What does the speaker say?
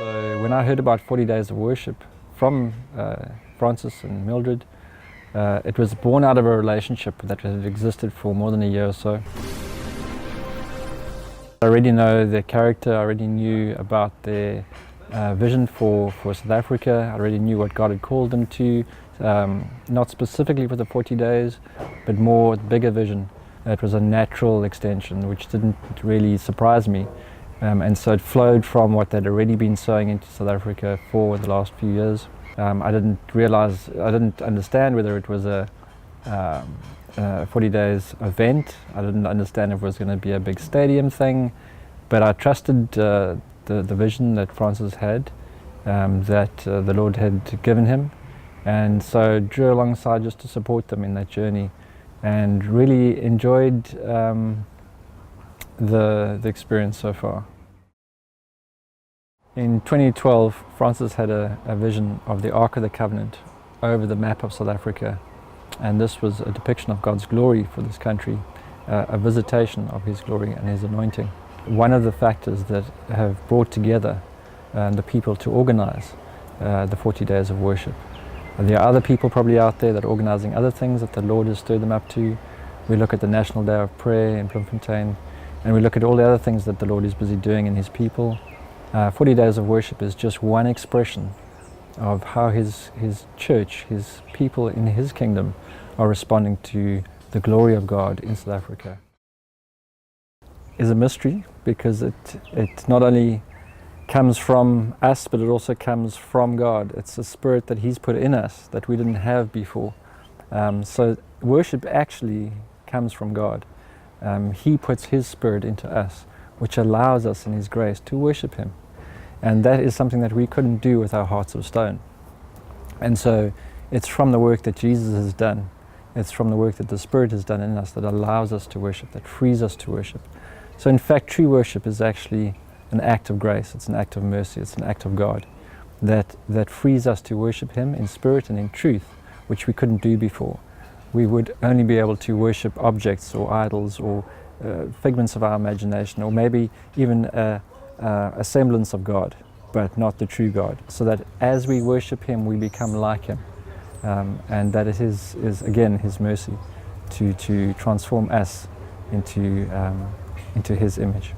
So when I heard about 40 Days of Worship from Francis and Mildred, it was born out of a relationship that had existed for more than a year or so. I already know their character, I already knew about their vision for South Africa. I already knew what God had called them to, not specifically for the 40 days, but more bigger vision. It was a natural extension, which didn't really surprise me. And so it flowed from what they'd already been sowing into South Africa for the last few years. I didn't understand whether it was a 40 days event. I didn't understand if it was going to be a big stadium thing, but I trusted the vision that Francis had, that the Lord had given him, and so drew alongside just to support them in that journey, and really enjoyed the experience so far. In 2012, Francis had a vision of the Ark of the Covenant over the map of South Africa, and this was a depiction of God's glory for this country, a visitation of His glory and His anointing. One of the factors that have brought together the people to organize the 40 Days of Worship. There are other people probably out there that are organizing other things that the Lord has stirred them up to. We look at the National Day of Prayer in Bloemfontein, and we look at all the other things that the Lord is busy doing in His people. 40 Days of Worship is just one expression of how His church, His people in His kingdom are responding to the glory of God in South Africa. It's a mystery because it not only comes from us, but it also comes from God. It's a spirit that He's put in us that we didn't have before. So worship actually comes from God. He puts His Spirit into us, which allows us in His grace to worship Him. And that is something that we couldn't do with our hearts of stone. And so it's from the work that Jesus has done, it's from the work that the Spirit has done in us that allows us to worship, that frees us to worship. So in fact, true worship is actually an act of grace, it's an act of mercy, it's an act of God that frees us to worship Him in spirit and in truth, which we couldn't do before. We would only be able to worship objects or idols or figments of our imagination, or maybe even a semblance of God, but not the true God. So that as we worship Him, we become like Him, and that it is again His mercy to transform us into His image.